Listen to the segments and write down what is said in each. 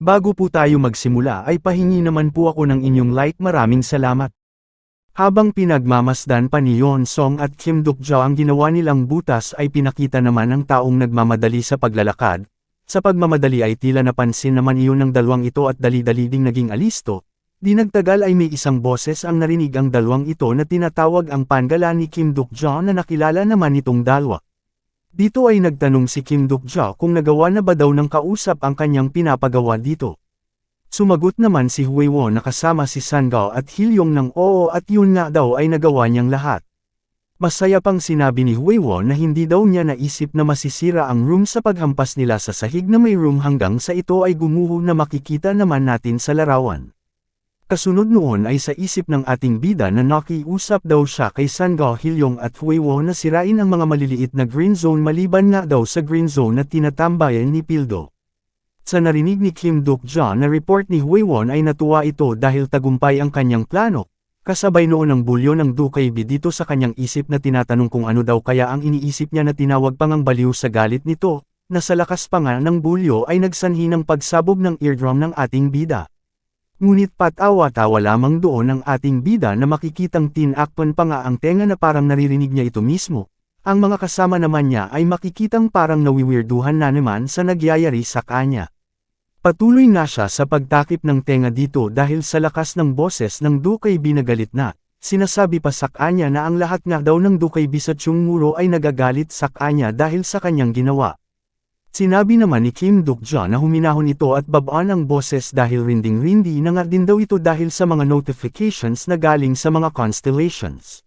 Bago po tayo magsimula ay pahingi naman po ako ng inyong like, maraming salamat. Habang pinagmamasdan pa ni Yeon Song at Kim Duk-ja ang ginawa nilang butas ay pinakita naman ng taong nagmamadali sa paglalakad. Sa pagmamadali ay tila napansin naman iyon ng dalawang ito at dali-dali ding naging alisto. Di nagtagal ay may isang boses ang narinig ang dalawang ito na tinatawag ang pangala ni Kim Duk-ja na nakilala naman itong dalawa. Dito ay nagtanong si Kim Duk-ja kung nagawa na ba daw ng kausap ang kanyang pinapagawa dito. Sumagot naman si Hwee-won na kasama si Sang-gao at Hil-yong ng oo at yun nga daw ay nagawa niyang lahat. Masaya pang sinabi ni Hwee-won na hindi daw niya naisip na masisira ang room sa paghampas nila sa sahig na may room hanggang sa ito ay gumuho na makikita naman natin sa larawan. Kasunod noon ay sa isip ng ating bida na nakiusap daw siya kay Sang-gao, Hil-yong at Hwee-won na sirain ang mga maliliit na green zone maliban nga daw sa green zone na tinatambayan ni Pildo. Sa narinig ni Kim Duk-ja na report ni Hwee-won ay natuwa ito dahil tagumpay ang kanyang plano. Kasabay noon ang bulyo ng Dokkaebi dito sa kanyang isip na tinatanong kung ano daw kaya ang iniisip niya na tinawag pang ang baliw sa galit nito, na sa lakas pa nga ng bulyo ay nagsanhi ng pagsabog ng eardrum ng ating bida. Ngunit patawa-tawa lamang doon ang ating bida na makikitang tinakpan pa nga ang tenga na parang naririnig niya ito mismo. Ang mga kasama naman niya ay makikitang parang nawiwirduhan na naman sa nagyayari sa kanya. Patuloy nga siya sa pagtakip ng tenga dito dahil sa lakas ng boses ng Dokkaebi na galit na. Sinasabi pa sa kanya na ang lahat nga daw ng Dokkaebi sa Chungmuro ay nagagalit sa kanya dahil sa kanyang ginawa. Sinabi naman ni Kim Duk-ja na huminahon ito at babaan ang boses dahil rinding-rindi na nga din daw ito dahil sa mga notifications na galing sa mga constellations.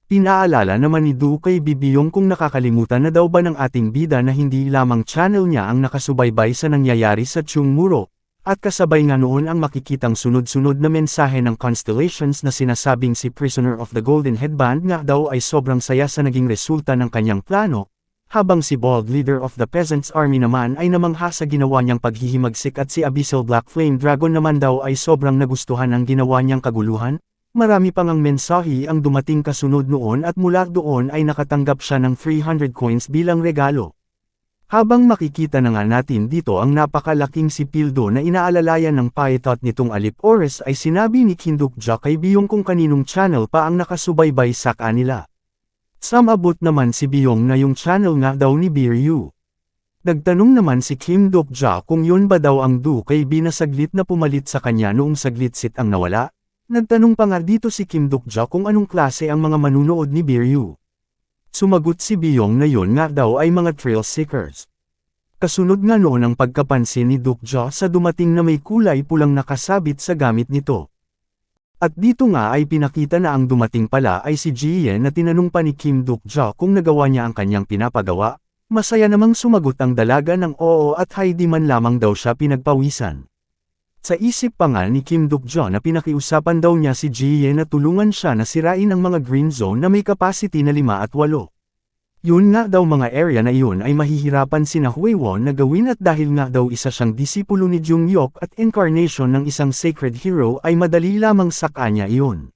Pinaalala naman ni Dokkaebi Biyong kung nakakalimutan na daw ba ng ating bida na hindi lamang channel niya ang nakasubaybay sa nangyayari sa Chungmuro, at kasabay nga noon ang makikitang sunod-sunod na mensahe ng constellations na sinasabing si Prisoner of the Golden Headband nga daw ay sobrang saya sa naging resulta ng kanyang plano. Habang si Bald Leader of the Peasants Army naman ay namangha sa ginawa niyang paghihimagsik at si Abyssal Black Flame Dragon naman daw ay sobrang nagustuhan ang ginawa niyang kaguluhan. Marami pang ang mensahe ang dumating kasunod noon at mula doon ay nakatanggap siya ng 300 coins bilang regalo. Habang makikita na nga natin dito ang napakalaking si Pildo na inaalalayan ng python nitong Alip Oras ay sinabi ni Kim Duk-ja kay Biyong kung kaninong channel pa ang nakasubaybay sa kanila. Samabot naman si Biyong na yung channel nga daw ni Biryu. Nagtanong naman si Kim Duk-ja kung yun ba daw ang Dokkaebi na saglit na pumalit sa kanya noong saglit sit ang nawala. Nagtanong pa nga dito si Kim Duk-ja kung anong klase ang mga manunood ni Biryu. Sumagot si Biyong na yun nga daw ay mga thrill seekers. Kasunod nga noon ang pagkapansin ni Duk-ja sa dumating na may kulay pulang nakasabit sa gamit nito. At dito nga ay pinakita na ang dumating pala ay si Jiyen na tinanong pa ni Kim Duk-ja kung nagawa niya ang kanyang pinapagawa. Masaya namang sumagot ang dalaga ng oo at hindi man lamang daw siya pinagpawisan. Sa isip pa nga ni Kim Duk-ja na pinakiusapan daw niya si Jiyen na tulungan siya na sirain ang mga green zone na may capacity na 5 at 8. Yun nga daw mga area na iyon ay mahihirapan sina Hwee-won na gawin at dahil nga daw isa siyang disipulo ni Jung-hyuk at incarnation ng isang sacred hero ay madali lamang sa kanya iyon.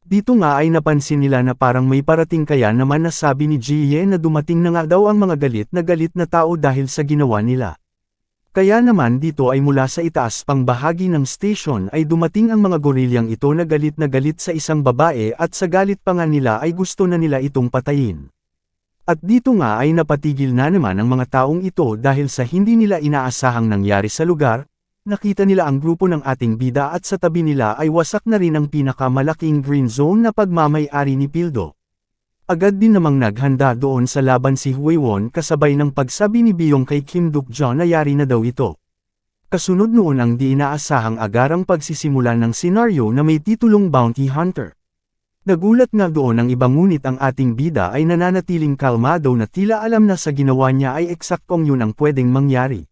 Dito nga ay napansin nila na parang may parating kaya naman na sabi ni Jiyen na dumating na nga daw ang mga galit na tao dahil sa ginawa nila. Kaya naman dito ay mula sa itaas pang bahagi ng station ay dumating ang mga gorilyang ito na galit sa isang babae at sa galit pa nga nila ay gusto na nila itong patayin. At dito nga ay napatigil na naman ang mga taong ito dahil sa hindi nila inaasahang nangyari sa lugar. Nakita nila ang grupo ng ating bida at sa tabi nila ay wasak na rin ang pinakamalaking green zone na pagmamay-ari ni Pildo. Agad din namang naghanda doon sa laban si Hwee-won kasabay ng pagsabi ni Biyong kay Kim Duk-ja na yari na daw ito. Kasunod noon ang di inaasahang agarang pagsisimula ng senaryo na may titulong Bounty Hunter. Nagulat nga doon ang iba ngunit ang ating bida ay nananatiling kalmado na tila alam na sa ginawa niya ay eksaktong yun ang pwedeng mangyari.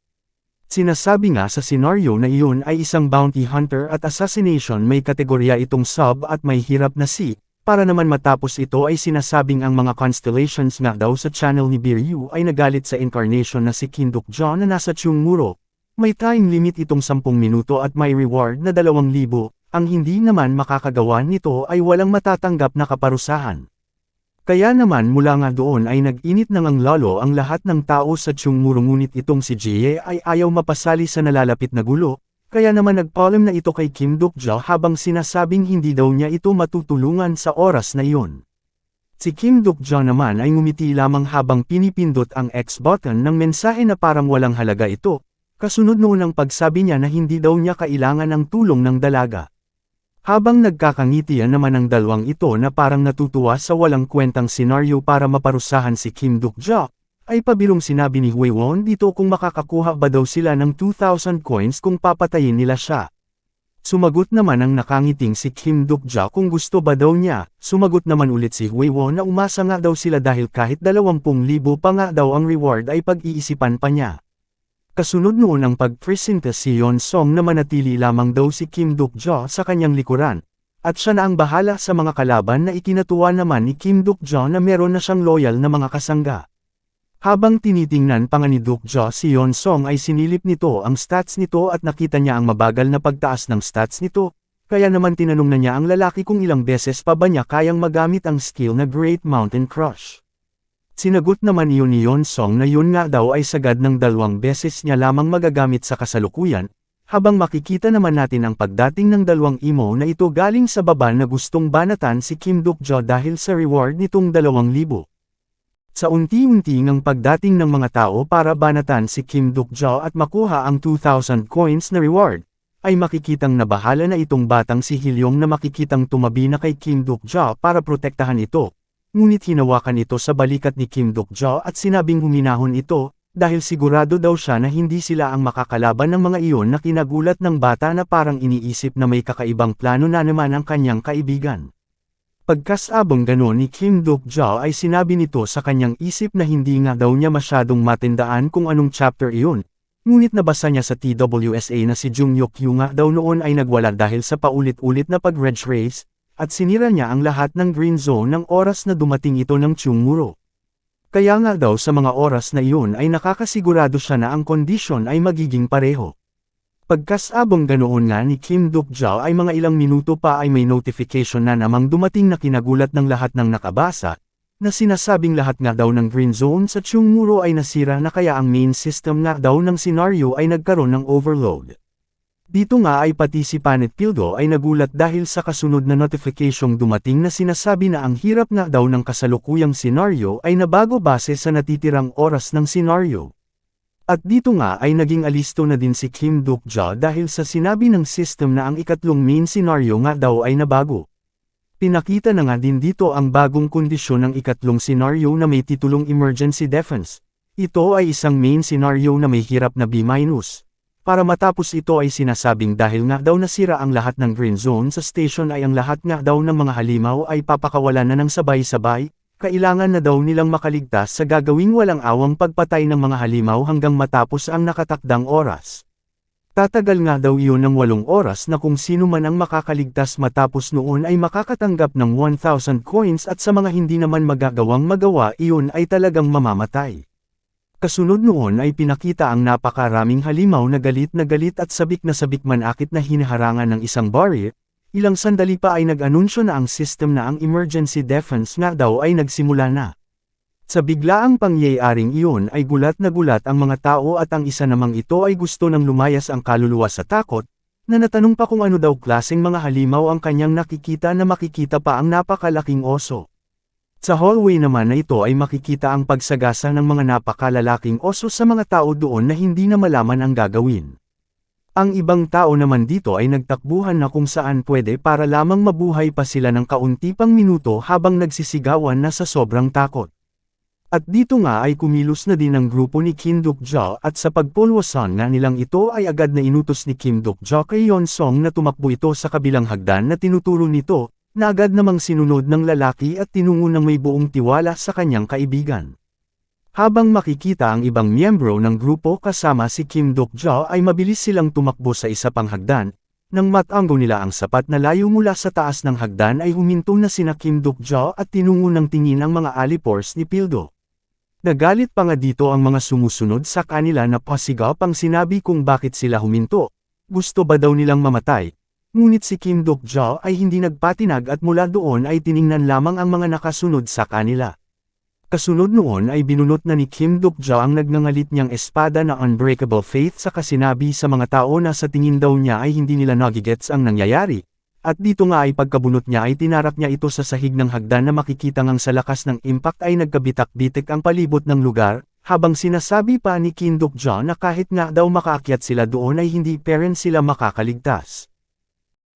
Sinasabi nga sa senaryo na iyon ay isang bounty hunter at assassination may kategorya itong sub at may hirap na C, para naman matapos ito ay sinasabing ang mga constellations nga daw sa channel ni Biryu ay nagalit sa incarnation na si Kim Duk-ja na nasa Chungmuro. May time limit itong 10 minuto at may reward na 2,000. Ang hindi naman makakagawa nito ay walang matatanggap na kaparusahan. Kaya naman mula nga doon ay nag-init na ngang lalo ang lahat ng tao sa Chungmuro, ngunit itong si Jie ay ayaw mapasali sa nalalapit na gulo, kaya naman nagpaalam na ito kay Kim Duk-ja habang sinasabing hindi daw niya ito matutulungan sa oras na iyon. Si Kim Duk-ja naman ay ngumiti lamang habang pinipindot ang X button ng mensahe na parang walang halaga ito, kasunod noon ang pagsabi niya na hindi daw niya kailangan ng tulong ng dalaga. Habang nagkakangitian naman ang dalawang ito na parang natutuwa sa walang kwentang senaryo para maparusahan si Kim Duk-ja, ay pabirong sinabi ni Hwee-won dito kung makakakuha ba daw sila ng 2,000 coins kung papatayin nila siya. Sumagot naman ang nakangiting si Kim Duk-ja kung gusto ba daw niya, sumagot naman ulit si Hwee-won na umasa nga daw sila dahil kahit 20,000 pa nga daw ang reward ay pag-iisipan pa niya. Kasunod noon ang pagpresenta si Yeon Song na manatili lamang daw si Kim Duk-ja sa kanyang likuran, at siya na ang bahala sa mga kalaban na ikinatuwa naman ni Kim Duk-ja na meron na siyang loyal na mga kasangga. Habang tinitingnan pa nga ni Duk-ja si Yeon Song ay sinilip nito ang stats nito at nakita niya ang mabagal na pagtaas ng stats nito, kaya naman tinanong na niya ang lalaki kung ilang beses pa ba niya kayang magamit ang skill na Great Mountain Crush. Sinagot naman iyon ni Yeon Song na yun nga daw ay sagad ng 2 beses niya lamang magagamit sa kasalukuyan, habang makikita naman natin ang pagdating ng 2 emo na ito galing sa baba na gustong banatan si Kim Duk-ja dahil sa reward nitong 2,000. Sa unti-unti ngang pagdating ng mga tao para banatan si Kim Duk-ja at makuha ang 2,000 coins na reward, ay makikitang nabahala na itong batang si Hilyong na makikitang tumabi na kay Kim Duk-ja para protektahan ito. Ngunit hinawakan ito sa balikat ni Kim Duk-ja at sinabing huminahon ito, dahil sigurado daw siya na hindi sila ang makakalaban ng mga iyon na kinagulat ng bata na parang iniisip na may kakaibang plano na naman ang kanyang kaibigan. Pagkasabang ganon ni Kim Duk-ja ay sinabi nito sa kanyang isip na hindi nga daw niya masyadong matindaan kung anong chapter iyon, ngunit nabasa niya sa TWSA na si Jung Yok-yu nga daw noon ay nagwala dahil sa paulit-ulit na pag-reg race, at sinira niya ang lahat ng green zone ng oras na dumating ito ng Chungmuro. Kaya nga daw sa mga oras na iyon ay nakakasigurado siya na ang kondisyon ay magiging pareho. Pagkasabang ganoon nga ni Kim Duk-ja ay mga ilang minuto pa ay may notification na namang dumating na kinagulat ng lahat ng nakabasa, na sinasabing lahat nga daw ng green zone sa Chungmuro ay nasira na kaya ang main system nga daw ng senaryo ay nagkaroon ng overload. Dito nga ay pati si Panet Pildo ay nagulat dahil sa kasunod na notificasyong dumating na sinasabi na ang hirap nga daw ng kasalukuyang senaryo ay nabago base sa natitirang oras ng senaryo. At dito nga ay naging alisto na din si Kim Duk-ja dahil sa sinabi ng system na ang ikatlong main senaryo nga daw ay nabago. Pinakita na nga din dito ang bagong kondisyon ng ikatlong senaryo na may titulong Emergency Defense. Ito ay isang main senaryo na may hirap na B-. Para matapos ito ay sinasabing dahil nga daw nasira ang lahat ng green zone sa station ay ang lahat nga daw ng mga halimaw ay papakawalan na ng sabay-sabay, kailangan na daw nilang makaligtas sa gagawing walang awang pagpatay ng mga halimaw hanggang matapos ang nakatakdang oras. Tatagal nga daw iyon ng 8 oras na kung sino man ang makakaligtas matapos noon ay makakatanggap ng 1,000 coins at sa mga hindi naman magagawang magawa iyon ay talagang mamamatay. Kasunod noon ay pinakita ang napakaraming halimaw na galit at sabik na sabik manakit na hinaharangan ng isang barrier, ilang sandali pa ay nag-anunsyo na ang system na ang emergency defense nga daw ay nagsimula na. Sa biglaang pangyayaring iyon ay gulat na gulat ang mga tao at ang isa namang ito ay gusto nang lumayas ang kaluluwa sa takot, na natanong pa kung ano daw klaseng mga halimaw ang kanyang nakikita na makikita pa ang napakalaking oso. Sa hallway naman na ito ay makikita ang pagsagasa ng mga napakalalaking oso sa mga tao doon na hindi na malaman ang gagawin. Ang ibang tao naman dito ay nagtakbuhan na kung saan pwede para lamang mabuhay pa sila ng kaunti pang minuto habang nagsisigawan na sa sobrang takot. At dito nga ay kumilos na din ang grupo ni Kim Duk-ja at sa pagpulwasan nga nilang ito ay agad na inutos ni Kim Duk-ja kay Yeon Song na tumakbo ito sa kabilang hagdan na tinuturo nito, na agad namang sinunod ng lalaki at tinungo ng may buong tiwala sa kanyang kaibigan. Habang makikita ang ibang miyembro ng grupo kasama si Kim Duk-ja ay mabilis silang tumakbo sa isa pang hagdan, nang matanggo nila ang sapat na layo mula sa taas ng hagdan ay huminto na sina Kim Duk-ja at tinungo ng tingin ang mga alipors ni Pildo. Nagalit pa nga dito ang mga sumusunod sa kanila na pasigap ang sinabi kung bakit sila huminto, gusto ba daw nilang mamatay. Ngunit si Kim Duk-jo ay hindi nagpatinag at mula doon ay tiningnan lamang ang mga nakasunod sa kanila. Kasunod noon ay binunot na ni Kim Duk-jo ang nagngangalit niyang espada na Unbreakable Faith saka sinabi sa mga tao na sa tingin daw niya ay hindi nila nagigets ang nangyayari. At dito nga ay pagkabunot niya ay tinarap niya ito sa sahig ng hagdan na makikita ngang sa lakas ng impact ay nagkabitak-bitik ang palibot ng lugar, habang sinasabi pa ni Kim Duk-jo na kahit nga daw makaakyat sila doon ay hindi pa rin sila makakaligtas.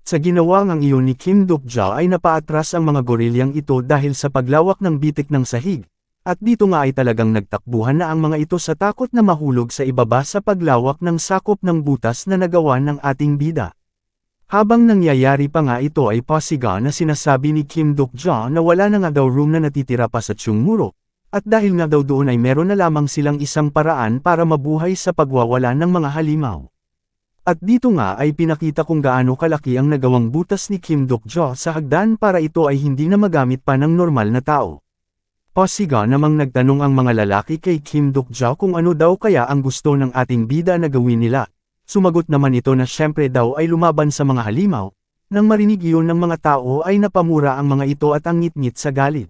Sa ginawa ngang iyon ni Kim Duk-jo ay napaatras ang mga gorilyang ito dahil sa paglawak ng bitik ng sahig. At dito nga ay talagang nagtakbuhan na ang mga ito sa takot na mahulog sa ibaba sa paglawak ng sakop ng butas na nagawa ng ating bida. Habang nangyayari pa nga ito ay pasiga na sinasabi ni Kim Duk-jo na wala na nga daw room na natitira pa sa Chungmuro. At dahil nga daw doon ay meron na lamang silang isang paraan para mabuhay sa pagwawala ng mga halimaw. At dito nga ay pinakita kung gaano kalaki ang nagawang butas ni Kim Duk-jo sa hagdan para ito ay hindi na magamit pa ng normal na tao. Pasiga namang nagtanong ang mga lalaki kay Kim Duk-jo kung ano daw kaya ang gusto ng ating bida na gawin nila. Sumagot naman ito na syempre daw ay lumaban sa mga halimaw. Nang marinig iyon ng mga tao ay napamura ang mga ito at ang ngit-ngit sa galit.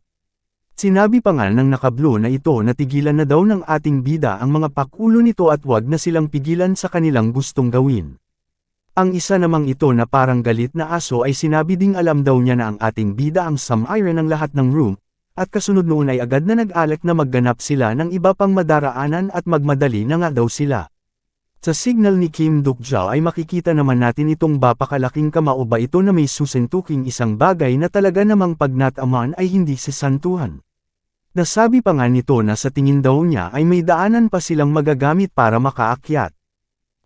Sinabi pa nga ng nakablo na ito na tigilan na daw ng ating bida ang mga pakulo nito at wag na silang pigilan sa kanilang gustong gawin. Ang isa namang ito na parang galit na aso ay sinabi ding alam daw niya na ang ating bida ang sum-iron ng lahat ng room. At kasunod noon ay agad na nag-alek na magganap sila ng iba pang madaraanan at magmadali na nga daw sila. Sa signal ni Kim Duk-jo ay makikita naman natin itong bapakalaking kamao ba ito na may susentuking isang bagay na talaga namang pag nataman ay hindi sisantuhan. Nasabi pa nga nito na sa tingin daw niya ay may daanan pa silang magagamit para makaakyat.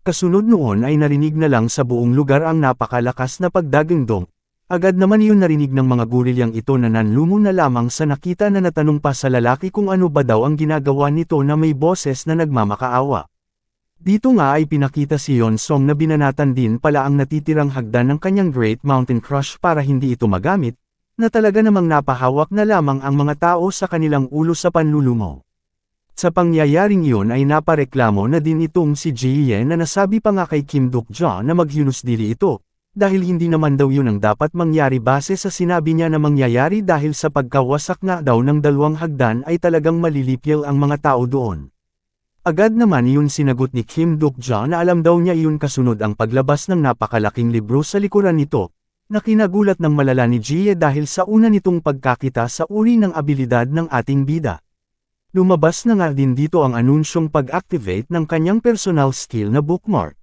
Kasunod noon ay narinig na lang sa buong lugar ang napakalakas na pagdagandong. Agad naman iyon narinig ng mga gorilyang ito na nanlumo na lamang sa nakita na natanong pa sa lalaki kung ano ba daw ang ginagawa nito na may boses na nagmamakaawa. Dito nga ay pinakita si Yeon-song na binanatan din pala ang natitirang hagdan ng kanyang Great Mountain Crush para hindi ito magamit, na talaga namang napahawak na lamang ang mga tao sa kanilang ulo sa panlulumo. Sa pangyayaring iyon ay napareklamo na din itong si Ji-ye na nasabi pa nga kay Kim Duk-jo na maghunusdili ito. Dahil hindi naman daw yun ang dapat mangyari base sa sinabi niya na mangyayari dahil sa pagkawasak nga daw ng dalawang hagdan ay talagang malilipil ang mga tao doon. Agad naman yun sinagot ni Kim Duk-jo na alam daw niya iyon kasunod ang paglabas ng napakalaking libro sa likuran nito, na kinagulat ng malala ni Ji-ye dahil sa una nitong pagkakita sa uri ng abilidad ng ating bida. Lumabas na nga din dito ang anunsyong pag-activate ng kanyang personal skill na bookmark.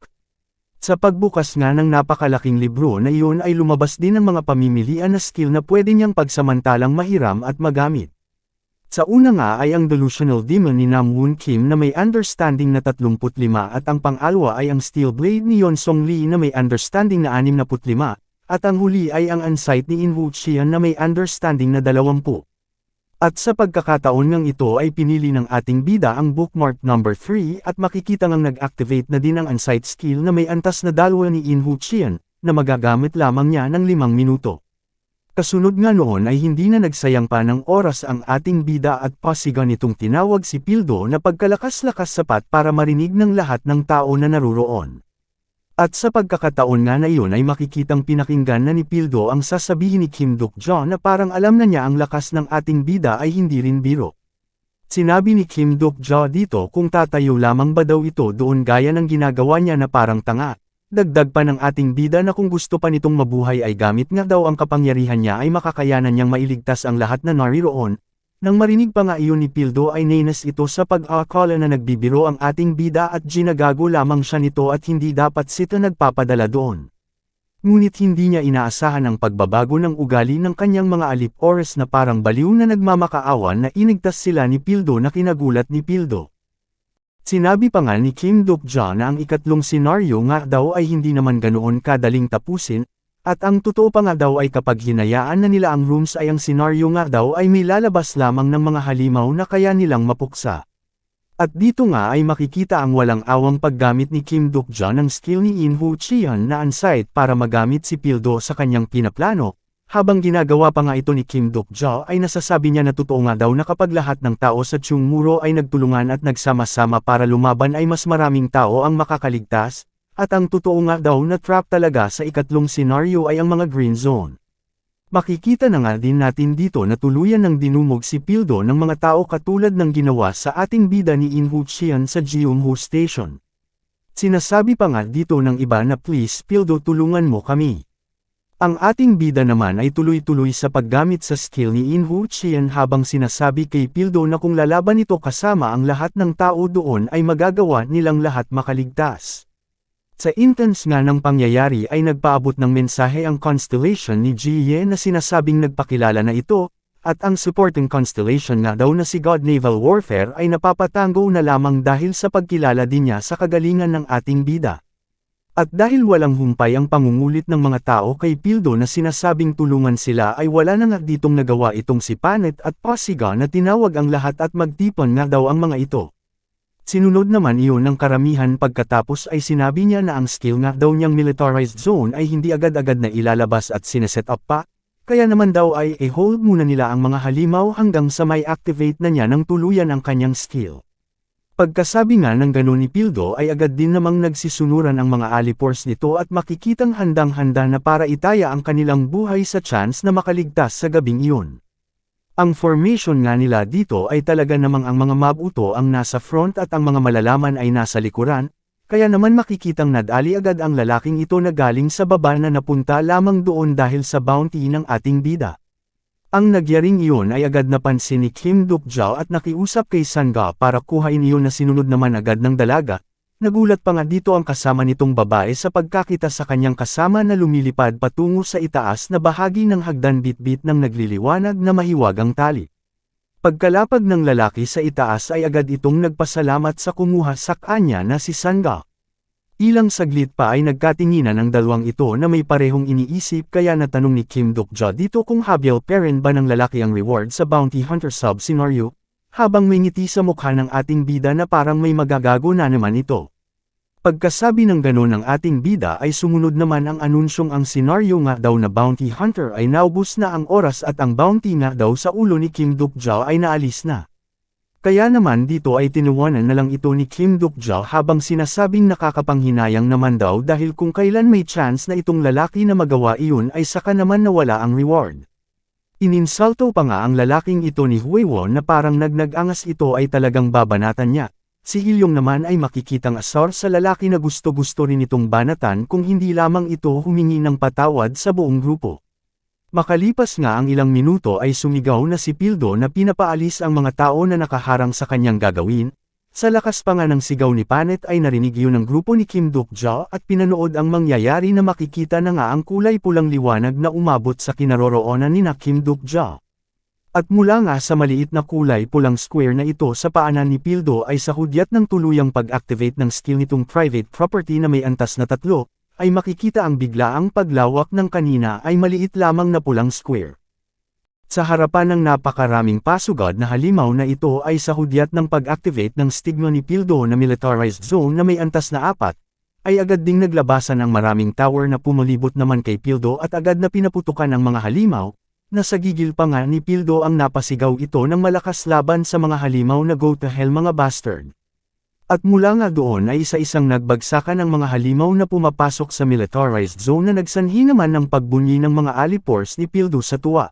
Sa pagbukas nga ng napakalaking libro na iyon ay lumabas din ang mga pamimilian na skill na pwede niyang pagsamantalang mahiram at magamit. Sa una nga ay ang Delusional Demon ni Nam-woon Kim na may understanding na 35 at ang pang-alwa ay ang Steel Blade ni Yeon-song Lee na may understanding na 65, at ang huli ay ang Unsight ni In-woo Chian na may understanding na 20. At sa pagkakataon ngang ito ay pinili ng ating bida ang bookmark number 3 at makikita ngang nag-activate na din ang Unsight skill na may antas na 2 ni In-woo Chian, na magagamit lamang niya ng 5 minuto. Kasunod nga noon ay hindi na nagsayang pa ng oras ang ating bida at pasiga nitong tinawag si Pildo na pagkalakas-lakas sapat para marinig ng lahat ng tao na naruroon. At sa pagkakataon nga na iyon ay makikitang pinakinggan na ni Pildo ang sasabihin ni Kim Duk-jo na parang alam na niya ang lakas ng ating bida ay hindi rin biro. Sinabi ni Kim Duk-jo dito kung tatayo lamang ba daw ito doon gaya ng ginagawa niya na parang tanga. Dagdag pa ng ating bida na kung gusto pa nitong mabuhay ay gamit nga daw ang kapangyarihan niya ay makakayanan niyang mailigtas ang lahat na nariroon. Nang marinig pa nga iyon ni Pildo ay nainas ito sa pag-akala na nagbibiro ang ating bida at ginagago lamang siya nito at hindi dapat sito nagpapadala doon. Ngunit hindi niya inaasahan ang pagbabago ng ugali ng kanyang mga alip-oras na parang baliw na nagmamakaawan na inigtas sila ni Pildo na kinagulat ni Pildo. Sinabi pa nga ni Kim Duk-jo na ang ikatlong senaryo nga daw ay hindi naman ganoon kadaling tapusin, at ang totoo pa nga daw ay kapag hinayaan na nila ang rooms ay ang senaryo nga daw ay may lalabas lamang ng mga halimaw na kaya nilang mapuksa. At dito nga ay makikita ang walang awang paggamit ni Kim Duk-jo ng skill ni In-woo Chian na Unsight para magamit si Pildo sa kanyang pinaplano. Habang ginagawa pa nga ito ni Kim Duk-jo ay nasasabi niya na totoo nga daw na kapag lahat ng tao sa Chungmuro ay nagtulungan at nagsama-sama para lumaban ay mas maraming tao ang makakaligtas. At ang totoo nga daw na trap talaga sa ikatlong senaryo ay ang mga green zone. Makikita na nga din natin dito na tuluyan ng dinumog si Pildo ng mga tao katulad ng ginawa sa ating bida ni In Woo Chien sa Jeonho Station. Sinasabi pa nga dito ng iba na please Pildo tulungan mo kami. Ang ating bida naman ay tuloy-tuloy sa paggamit sa skill ni In Woo Chien habang sinasabi kay Pildo na kung lalaban ito kasama ang lahat ng tao doon ay magagawa nilang lahat makaligtas. Sa intense nga ng pangyayari ay nagpaabot ng mensahe ang constellation ni Ji-ye na sinasabing nagpakilala na ito, at ang supporting constellation nga daw na si God Naval Warfare ay napapatango na lamang dahil sa pagkilala din niya sa kagalingan ng ating bida. At dahil walang humpay ang pangungulit ng mga tao kay Pildo na sinasabing tulungan sila ay wala na nga ditong nagawa itong si Panet at Pasiga na tinawag ang lahat at magtipon nga daw ang mga ito. Sinunod naman iyon ng karamihan pagkatapos ay sinabi niya na ang skill nga daw niyang militarized zone ay hindi agad-agad na ilalabas at sineset up pa, kaya naman daw ay i-hold muna nila ang mga halimaw hanggang sa may activate na niya ng tuluyan ang kanyang skill. Pagkasabi nga ng ganun ni Pildo ay agad din namang nagsisunuran ang mga alipors nito at makikitang handang-handa na para itaya ang kanilang buhay sa chance na makaligtas sa gabing iyon. Ang formation nga nila dito ay talaga namang ang mga mabuto ang nasa front at ang mga malalaman ay nasa likuran, kaya naman makikitang nadali agad ang lalaking ito na galing sa baba na napunta lamang doon dahil sa bounty ng ating bida. Ang nagyaring iyon ay agad napansin ni Kim Duk-jao at nakiusap kay Sanga para kuhain iyon na sinunod naman agad ng dalaga. Nagulat pa nga dito ang kasama nitong babae sa pagkakita sa kanyang kasama na lumilipad patungo sa itaas na bahagi ng hagdan bitbit ng nagliliwanag na mahiwagang tali. Pagkalapag ng lalaki sa itaas ay agad itong nagpasalamat sa kumuha sa kanya na si Sanga. Ilang saglit pa ay nagkatinginan ang dalawang ito na may parehong iniisip kaya natanong ni Kim Duk-jao dito kung habil pa rin ba ng lalaki ang reward sa bounty hunter sub-scenario. Habang may ngiti sa mukha ng ating bida na parang may magagago na naman ito. Pagkasabi ng ganon ng ating bida ay sumunod naman ang anunsyong ang senaryo nga daw na bounty hunter ay naubos na ang oras at ang bounty nga daw sa ulo ni Kim Duk-jao ay naalis na. Kaya naman dito ay tinuwanan na lang ito ni Kim Duk-jao habang sinasabing nakakapanghinayang naman daw dahil kung kailan may chance na itong lalaki na magawa iyon ay saka naman nawala ang reward. Ininsulto pa nga ang lalaking ito ni Huiwon na parang nagnag-angas ito ay talagang babanatan niya. Si Hilyong naman ay makikitang asar sa lalaki na gusto-gusto rin itong banatan kung hindi lamang ito humingi ng patawad sa buong grupo. Makalipas nga ang ilang minuto ay sumigaw na si Pildo na pinapaalis ang mga tao na nakaharang sa kanyang gagawin. Sa lakas pa nga ng sigaw ni Panet ay narinig yun ng grupo ni Kim Duk-jao at pinanood ang mangyayari na makikita na nga ang kulay pulang liwanag na umabot sa kinaroroonan ni Kim Duk-jao. At mula nga sa maliit na kulay pulang square na ito sa paanan ni Pildo ay sa hudyat ng tuluyang pag-activate ng skill nitong private property na may antas na 3, ay makikita ang biglaang paglawak ng kanina ay maliit lamang na pulang square. Sa harapan ng napakaraming pasugad na halimaw na ito ay sa hudyat ng pag-activate ng stigma ni Pildo na militarized zone na may antas na 4, ay agad ding naglabasan ang maraming tower na pumulibot naman kay Pildo at agad na pinaputukan ang mga halimaw, na sa gigil pa nga ni Pildo ang napasigaw ito ng malakas laban sa mga halimaw na go to hell mga bastard. At mula nga doon ay isa-isang nagbagsakan ang mga halimaw na pumapasok sa militarized zone na nagsanhi naman ng pagbunyi ng mga alipors ni Pildo sa tuwa.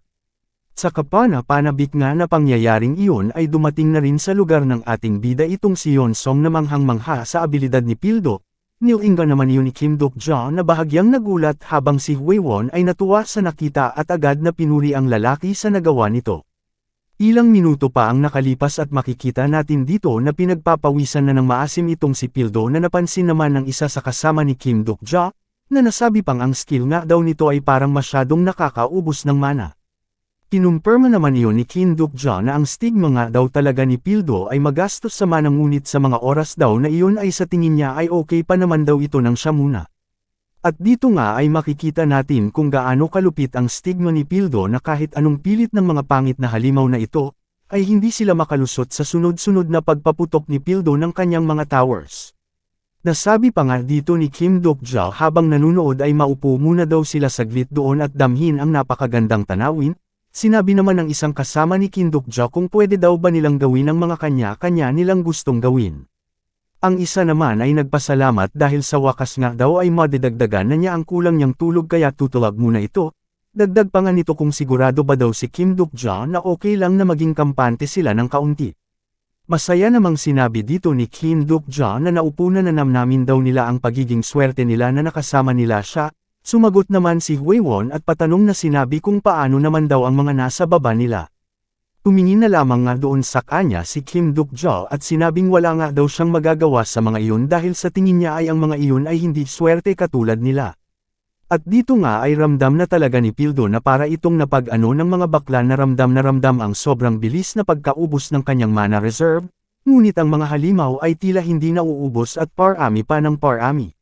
Sa kapana-panabik nga na pangyayaring iyon ay dumating na rin sa lugar ng ating bida itong si Yeon-song na manghang-mangha sa abilidad ni Pildo. Nilinga naman iyon ni Kim Duk-jao na bahagyang nagulat habang si Huiwon ay natuwa sa nakita at agad na pinuri ang lalaki sa nagawa nito. Ilang minuto pa ang nakalipas at makikita natin dito na pinagpapawisan na ng maasim itong si Pildo na napansin naman ng isa sa kasama ni Kim Duk-jao, na nasabi pang ang skill nga daw nito ay parang masyadong nakakaubos ng mana. Kinumpirma naman iyon ni Kim Duk-jao na ang stigma nga daw talaga ni Pildo ay magastos sa mana ngunit sa mga oras daw na iyon ay sa tingin niya ay okay pa naman daw ito nang siya muna. At dito nga ay makikita natin kung gaano kalupit ang stigma ni Pildo na kahit anong pilit ng mga pangit na halimaw na ito, ay hindi sila makalusot sa sunod-sunod na pagpaputok ni Pildo ng kanyang mga towers. Nasabi pa nga dito ni Kim Duk-jao habang nanunood ay maupo muna daw sila saglit doon at damhin ang napakagandang tanawin. Sinabi naman ng isang kasama ni Kim Duk-jao kung pwede daw ba nilang gawin ang mga kanya-kanya nilang gustong gawin. Ang isa naman ay nagpasalamat dahil sa wakas nga daw ay madidagdagan na niya ang kulang niyang tulog kaya tutulog muna ito. Dagdag pa nga nito kung sigurado ba daw si Kim Duk-ja na okay lang na maging kampante sila ng kaunti. Masaya namang sinabi dito ni Kim Duk-ja na naupo na namnamin daw nila ang pagiging swerte nila na nakasama nila siya. Sumagot naman si Hwaewon at patanong na sinabi kung paano naman daw ang mga nasa baba nila. Tumingin na lamang nga doon sa kanya si Kim Duk-ja at sinabing wala nga daw siyang magagawa sa mga iyon dahil sa tingin niya ay ang mga iyon ay hindi swerte katulad nila. At dito nga ay ramdam na talaga ni Pildo na para itong napag-ano ng mga bakla na ramdam ang sobrang bilis na pagkaubos ng kanyang mana reserve, ngunit ang mga halimaw ay tila hindi nauubos at parami pa ng parami.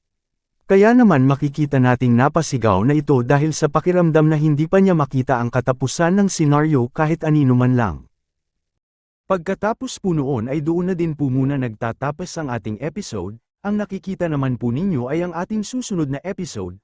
Kaya naman makikita nating napasigaw na ito dahil sa pakiramdam na hindi pa niya makita ang katapusan ng senaryo kahit anino man lang. Pagkatapos po noon ay doon na din po muna nagtatapos ang ating episode, ang nakikita naman po ninyo ay ang ating susunod na episode,